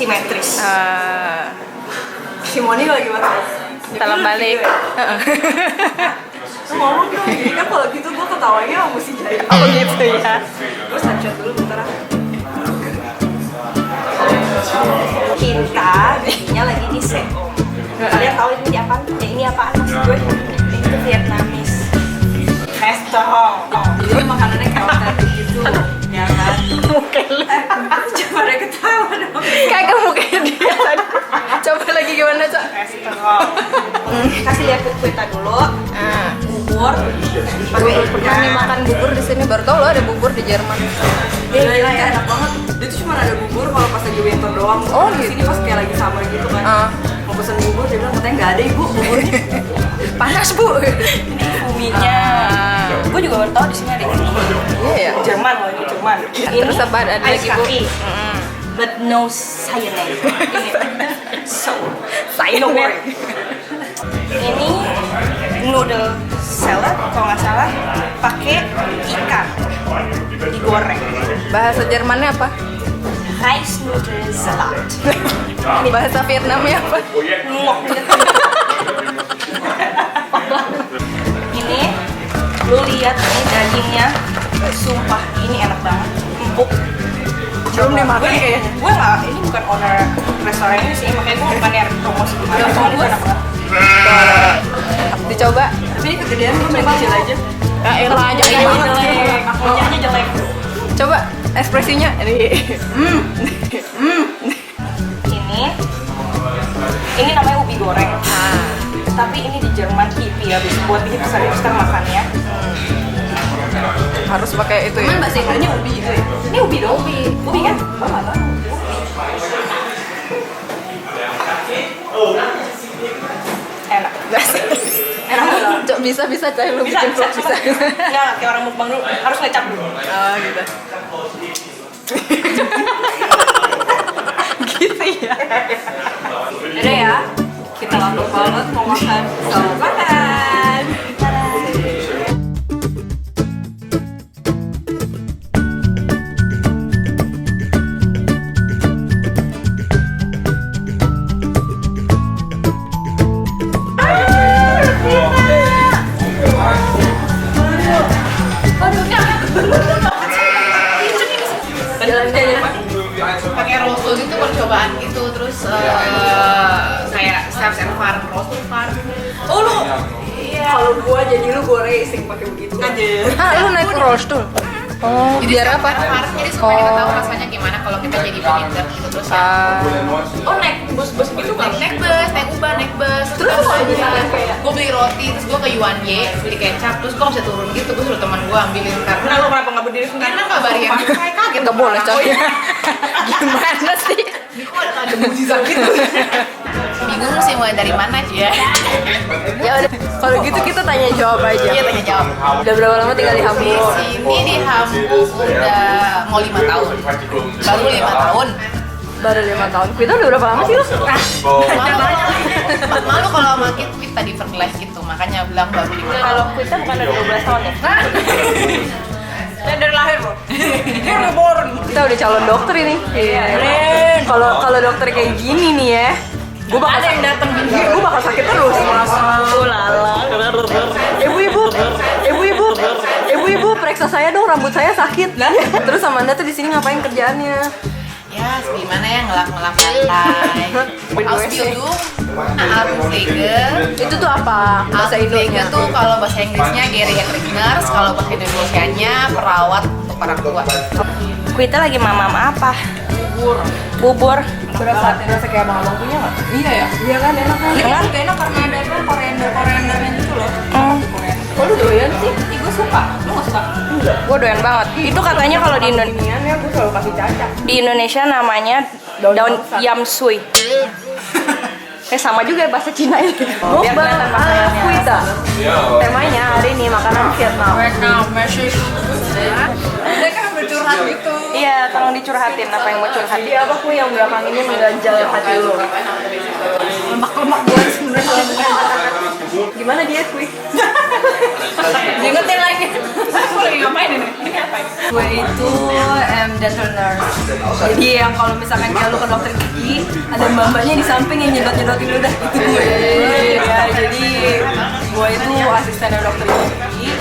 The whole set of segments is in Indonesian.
simetris. Si Moni lagi masak. Salam balik. Lu ngomong dong, jadi kan kalau gitu gue ketawanya mesti jadi. Oh gitu ya. Gue snapshot dulu bentar. Kita bikinnya lagi di Seom. Kalian tahu ini apa? Ini apaan maksud gue? Ini Vietnamese restaurant. Jadi makanannya kayak otentik gitu. Ya kan? Mungkin Coba deh ketawa dong. kagak mungkin dia tadi. Coba lagi gimana, Cak? Restaurant. Kasih lihat kita dulu. Bubur. Pakai Pernah nih makan bubur di sini, baru tau lo ada bubur di Jerman. Gila ya, enak banget. Dia tuh cuma ada bubur kalau pas lagi winter doang. Oh, di sini pas kayak lagi summer gitu kan. Mau pesen bubur, dia bilang katanya nggak ada ibu buburnya. Panas, Bu. Ini uminya. Gue juga baru tahu di sini ada ini. Iya ya. Jerman loh, ini Jerman. Terus apa ada Ice lagi, Bu? kaki. But no cyanide. So, Cyanide. ini noodle salad kalau nggak salah pakai ikan digoreng. Bahasa Jermannya apa? Rice noodle salad. Bahasa Vietnamnya apa? Ngok. Ini lu lihat ini dagingnya, sumpah ini enak banget, empuk. Belum dimakan kayaknya. Gue nggak, ini bukan owner restoran ini sih, makanya gue bukan yang promosi gimana. Cuma gue enak banget. Dicoba. Tapi ini kegedean gue main kecil aja. Ya elah aja Ini banget. jelek, akunya aja jelek. Coba ekspresinya. Ini namanya ubi goreng. Tapi ini di Jerman hippie habis buat bikin hipster makannya. Harus pakai itu ya. Cuman bahasa Indonesia ubi gitu ya. Ini ubi dong, ubi kan? Gue nggak tahu. Enak. Enak banget. Cok bisa coy lu Bisa, bikin bisa, vlog bisa. Nggak, kayak orang mukbang dulu, harus ngecap dulu. Oh gitu. Gitu ya. Udah ya, kita lapar banget mau makan. Selamat makan. Pakai rosto gitu percobaan gitu terus kayak self serve rosto farm. Oh lu? Iya. Kalau gua jadi lu gua racing pakai begitu aja. Lu naik rolls tuh. Oh, Jadi biar apa? farm jadi supaya kita tahu rasanya gimana kalau kita jadi beginner gitu terus ya. Oh, naik bus-bus gitu kan? Naik bus, naik Uber, naik bus. Terus gue beli roti, terus gue ke Yuan Ye beli kecap, terus gue nggak bisa turun gitu, gue suruh teman gue ambilin karena Nah, lu kenapa nggak berdiri sendiri? karena nggak bareng kayak kaget Nggak boleh coy. Gimana sih? Ini kok ada mujizat gitu. Bingung sih mulai dari mana aja. Ya udah, kalau gitu kita tanya jawab aja. Iya tanya jawab. Udah berapa lama tinggal di Di Hamburg? sini di Hamburg udah mau 5 tahun. Baru 5 tahun. Baru 5 tahun. Kita udah berapa lama sih lu? Malu kalau sama kita di first life gitu, makanya bilang baru 5 tahun. Kalau kita bukan dari 12 tahun ya? Dan dari lahir bro. Kita udah calon dokter ini. Iya. Kalau dokter kayak gini nih ya, gue bakal ada yang datang gue bakal sakit terus. Ibu-ibu, periksa saya dong, rambut saya sakit. Terus Amanda tuh di sini ngapain kerjaannya? Ya, gimana ya ngelap-ngelap lantai. Ausbildung, Altenpflege. Itu tuh apa? Bahasa Altenpflege Indonesia tuh kalau bahasa Inggrisnya geriatric nurse, kalau bahasa Indonesianya perawat untuk orang tua. Kita lagi mamam apa? Bubur. Berasa kayak abang-abang punya nggak? Iya ya. Iya kan enak kan? Enak. Gak enak karena ada apa koriandernya gitu loh. Kok lu doyan sih? Ih gue suka. Lu nggak suka? Gue doyan banget. Itu katanya kalau di Inian ya gue selalu kasih caca. di Indonesia namanya daun yamsui. Sama juga bahasa Cina ini. Biar kelihatan ala pakaiannya. Kuita. Temanya hari ini makanan Vietnam. Mereka kan bercurhat gitu. Iya, tolong dicurhatin apa yang mau curhatin. Jadi apa Ku yang belakang ini mengganjal hati lu? Lemak-lemak gue sebenarnya. Gimana dia quick? Ingat yang lainnya. Aku lagi ngapain ini? Ini ngapain? Gue itu dental nurse. Jadi yang kalau misalkan kayak lu ke dokter gigi, ada mbak-mbaknya di samping yang nyedot-nyedotin lu dah. Itu gue. Ya, jadi gue itu asisten dokter gigi.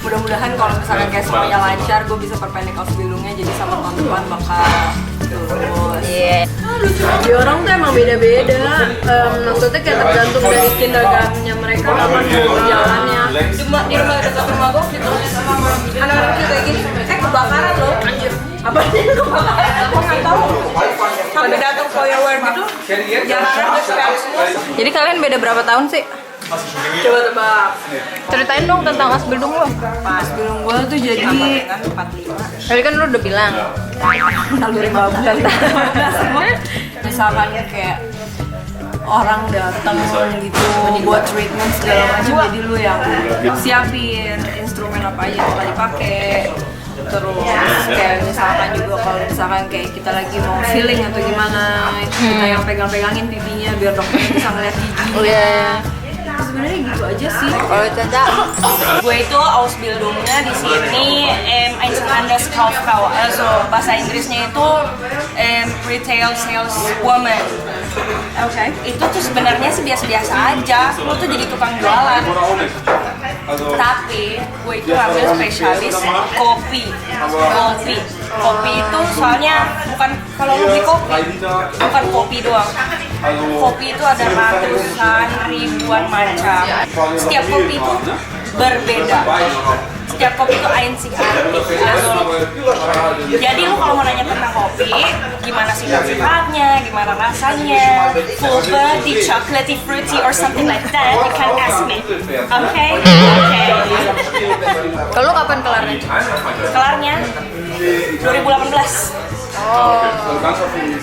Mudah-mudahan kalau misalkan kayak semuanya lancar, gue bisa perpendek ausbildungnya jadi sama tahun depan bakal lulus. Iya. Di orang tuh emang beda-beda. Maksudnya kayak tergantung dari kindergartennya mereka kapan mau jalannya. Di rumah dekat rumah gue gitu. Anak-anak kecil kayak gini, kebakaran loh. Anjir. Apa sih kebakaran? Aku nggak tahu. Sampai datang foyer gitu, jalanan gue sekali semua. Jadi kalian beda berapa tahun sih? Coba tebak. Ceritain dong tentang Asbildung lo. Pas bilung gue tuh jadi Kan 45. Tadi kan lu udah bilang. naluri babulan. Misalkan kayak orang datang gitu buat treatment segala macam, jadi lu yang siapin instrumen apa aja yang bakal dipakai. Terus kayak misalkan juga kalau misalkan kayak kita lagi mau feeling atau gimana, kita yang pegang-pegangin pipinya biar dokternya bisa ngeliat giginya. Oh iya. Sebenarnya gitu aja sih. Kalau Caca, Gue itu Ausbildungnya di sini Einzelhandelskauffrau. Also bahasa Inggrisnya itu retail sales woman. Oke. Itu tuh sebenarnya sih biasa-biasa aja. Lu tuh jadi tukang jualan. Tapi gue itu ambil spesialis kopi. Kopi itu soalnya bukan kalau lu beli kopi, bukan kopi doang. Kopi itu ada ratusan ribuan macam. Setiap kopi itu berbeda. Setiap kopi itu einzigartig. Jadi lu kalau mau nanya tentang kopi, gimana sih sifatnya, gimana rasanya, full body, chocolatey, fruity, or something like that, you can ask me. Okay? Okay. kalau lu kapan kelarnya? Kelarnya 2018.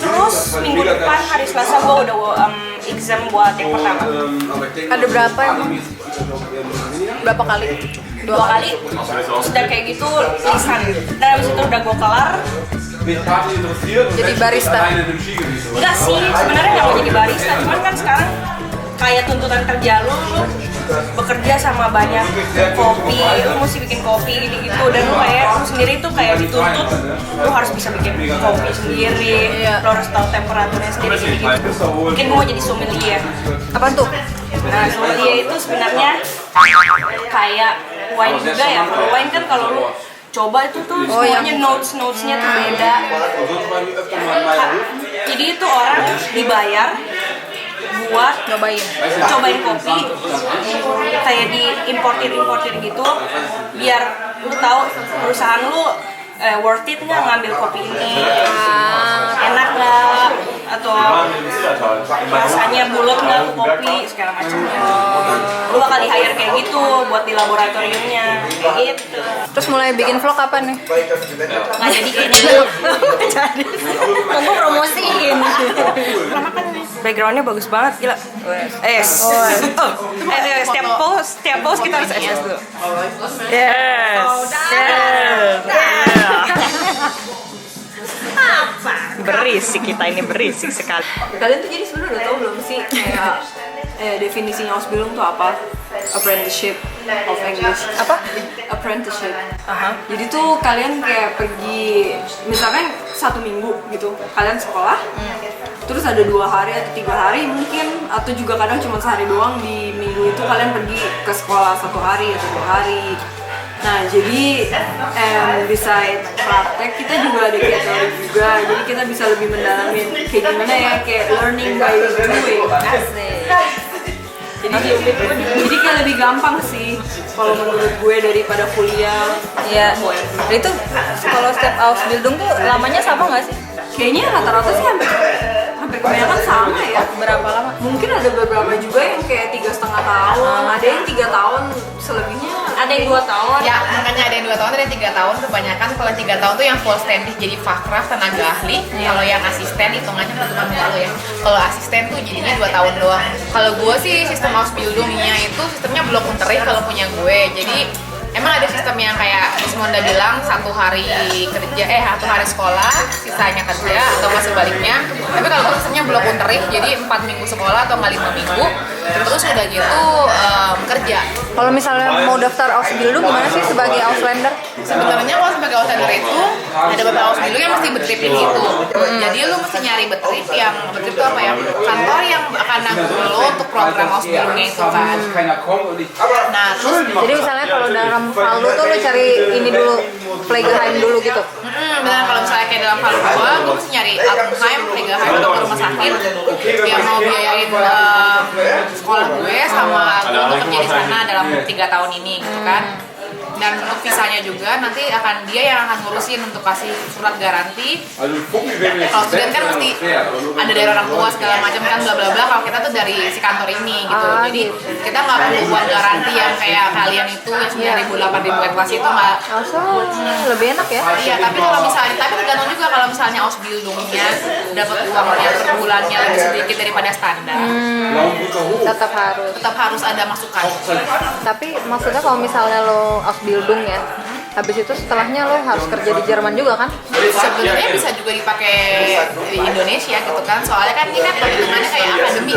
Terus minggu depan hari Selasa gue udah exam buat yang pertama. Ada berapa emang? Berapa kali? 2 kali. Terus udah kayak gitu lisan. Dan habis itu udah gue kelar. Jadi barista. Enggak sih, sebenarnya nggak mau jadi barista. Cuman kan sekarang kayak tuntutan kerja lu bekerja sama banyak kopi, lu mesti bikin kopi gitu-gitu, dan lu sendiri tuh kayak dituntut lu harus bisa bikin kopi sendiri, lu harus tahu temperaturnya sendiri gitu. Mungkin gue mau jadi sommelier. Apaan tuh? Nah, sommelier itu sebenarnya kayak wine juga ya. Kalau wine kan kalau lu coba itu tuh semuanya notes-notesnya tuh beda. Jadi itu orang dibayar buat cobain kopi, kayak diimportir gitu, biar lu tahu perusahaan lu worth it nggak ngambil kopi ini, enak nggak, atau rasanya bulat nggak tuh kopi, segala macamnya. Lu bakal di hire kayak gitu buat di laboratoriumnya, gitu. Terus mulai bikin vlog kapan nih? Nggak jadi kayaknya. Mau gue promosiin. Backgroundnya bagus banget, gila. Setiap post kita harus SS dulu. Yes. Berisik kita ini, berisik sekali. Kalian tuh jadi sebenarnya udah tahu belum sih kayak definisinya Ausbildung tuh apa? Apprenticeship of English. Apa? Apprenticeship. Jadi tuh kalian kayak pergi, misalkan 1 minggu gitu, kalian sekolah, terus ada 2 hari atau 3 hari mungkin, atau juga kadang cuma sehari doang di minggu itu kalian pergi ke sekolah 1 hari atau 2 hari. Nah, jadi beside praktek kita juga ada kayak teori juga, jadi kita bisa lebih mendalamin kayak gimana ya, kayak learning by doing. Jadi kayak lebih gampang sih kalau menurut gue daripada kuliah. Iya. Itu kalau setiap Ausbildung tuh lamanya sama nggak sih? Kayaknya rata-rata sih hampir kebanyakan sama ya. Berapa lama? Mungkin ada beberapa juga yang kayak 3,5 tahun, ada yang 3 tahun, selebihnya Ada yang 2 tahun. Ya, makanya ada yang 2 tahun, ada yang 3 tahun. Kebanyakan kalau 3 tahun tuh yang full standing jadi fakraf, tenaga ahli. Kalau yang asisten hitungannya bukan lo ya. Kalau asisten tuh jadinya 2 tahun doang. Kalau gue sih sistem Ausbildungnya itu sistemnya blok unterricht kalau punya gue. Jadi emang ada sistem yang kayak Ismonda bilang 1 hari kerja, 1 hari sekolah, sisanya kerja atau sebaliknya. Tapi kalau gue sistemnya blok unterricht, jadi 4 minggu sekolah atau 5 minggu. terus udah gitu kerja. Kalau misalnya mau daftar Ausbildung gimana sih sebagai Auslander? Sebenarnya kalau sebagai Auslander itu ada beberapa Ausbildung yang mesti betripin gitu. Jadi lu mesti nyari betrip itu apa ya? Kantor yang akan nanggung lo untuk program Ausbildungnya itu kan. Nah, terus Jadi misalnya kalau dalam Valdo tuh lu cari ini dulu, Pflegeheim dulu gitu. benar kalau misalnya kayak dalam hal gue mesti nyari Altenheim, Pflegeheim atau rumah sakit yang mau biayain sekolah gue sama gue untuk kerja di sana dalam 3 tahun ini gitu kan. Dan untuk visanya juga nanti akan dia yang akan ngurusin untuk kasih surat garansi. Kalau student kan mesti ada dari orang tua segala macam kan bla bla bla. Kalau kita tuh dari si kantor ini gitu. Jadi kita nggak perlu buat garansi yang kayak kalian itu yang 9.000 8.000 kelas itu nggak. Lebih enak ya? Iya, tapi kalau misalnya tergantung juga kalau misalnya Ausbildungnya dapat uangnya per bulannya lebih sedikit daripada standar. Tetap harus Ada masukan. Tapi maksudnya kalau misalnya lo Ausbildung ya, habis itu setelahnya lo harus kerja di Jerman juga kan? Sebenarnya bisa juga dipakai di Indonesia gitu kan, soalnya kan ini kan perhitungannya kayak akademi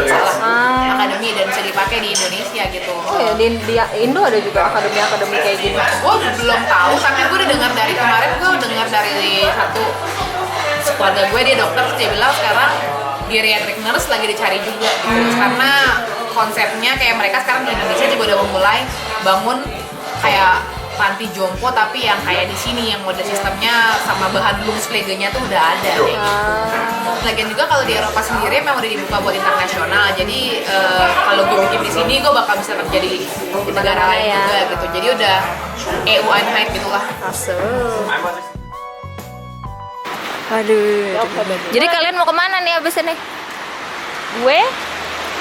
akademi dan bisa dipakai di Indonesia gitu. Oh ya, di Indo ada juga akademi kayak gini. Gue belum tahu, tapi gue udah dengar dari kemarin, gue dengar dari satu keluarga gue, dia dokter, dia bilang sekarang geriatric nurse lagi dicari juga gitu. Karena konsepnya kayak mereka sekarang di Indonesia juga udah memulai bangun kayak panti jompo tapi yang kayak di sini yang model sistemnya sama bahan Bundespflegenya tuh udah ada kayak gitu. Lagian juga kalau di Eropa sendiri memang udah dibuka buat internasional. Jadi kalau gue bikin di sini gue bakal bisa kerja di negara lain juga gitu. Jadi udah EU Einheit gitulah. Aduh. Jadi kalian mau kemana nih abis ini? Gue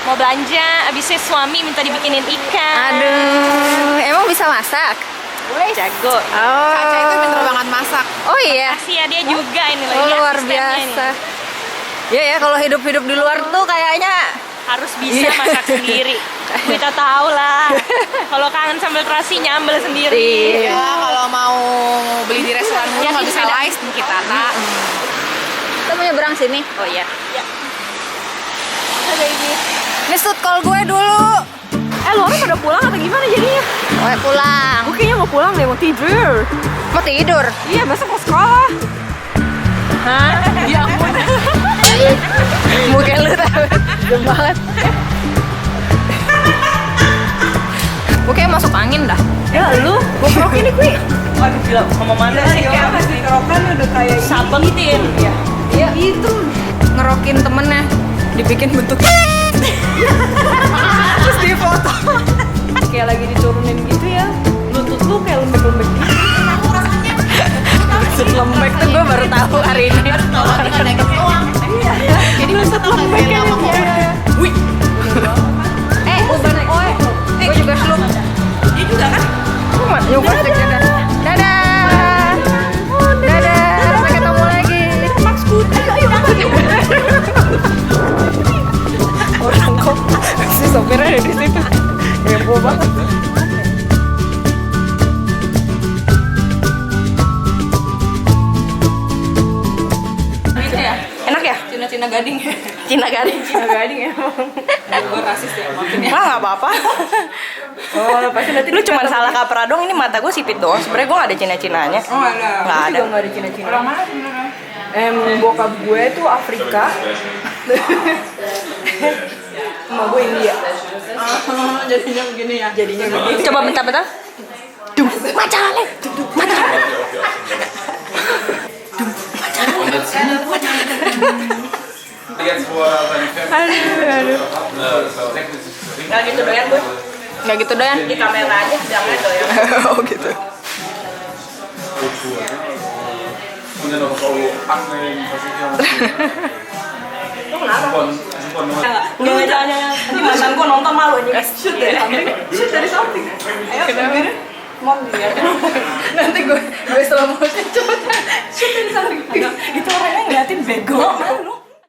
mau belanja, abisnya suami minta dibikinin ikan. Aduh, emang bisa masak? Jago. Caca itu pinter banget masak. Oh iya. Kasih ya dia juga ini lagi. Oh, luar asistennya biasa. Ini. Ya kalau hidup di luar tuh kayaknya Harus bisa masak sendiri. Kita tahu lah. Kalau kangen sambal terasi nyambel sendiri. Ya kalau mau beli di restoran mulu nggak bisa live kita tak. kita mau nyebrang sini. Oh iya. Ini shoot call gue dulu. Lo orang pada pulang atau gimana jadinya? Gue pulang. Gue kayaknya mau pulang deh, mau tidur. Mau tidur? Iya, masa mau sekolah? Hah? Ya ampun. Mungkin lu tahu. Gem banget. Gue kayak masuk angin dah. Ya lu, gue kerok ini Kui. Waduh gila, sama mana sih? Kayak masih kerokan udah kayak Sabetin. Iya itu. Ngerokin temennya. Dibikin bentuk. terus di foto. Kayak lagi diturunin gitu ya. Lutut lu kayak lembek-lembek gitu. Lutut lembek tuh gue baru tahu hari ini. Jadi lutut lembek kan. Wih. Uban oe. Gue juga slup. Dia juga kan? Yogurt juga. Dadah. Dadah. Sampai ketemu lagi. Max Putih. Orang kok si sopirnya ada di situ. Heboh banget. Gitu ya? Enak ya? Cina-Cina gading. Cina gading. Cina gading emang. Gue rasis ya maksudnya. Mah nggak apa-apa. Oh, pasti nanti Lu cuma salah kaprah dong. Ini mata gue sipit doang. Sebenarnya gue nggak ada Cina-Cinanya. Oh, ada. Nggak ada. Gue juga nggak ada Cina-Cina. Orang mana sebenarnya? Bokap gue tuh Afrika. Sama gue India. Jadinya begini ya. Jadinya begini. Coba bentar-bentar. Macale. Nggak gitu doyan gue. Nggak gitu doyan. Di kamera aja jangan doyan. Oh gitu. Und dann noch so anmelden, Enggak jangan. Nanti mantan gue nonton malu aja. Shoot dari samping. Shoot dari samping. Ayo begini. Mau lihat. Nanti gue slow motion coba. Shoot dari samping. Itu orangnya ngeliatin bego.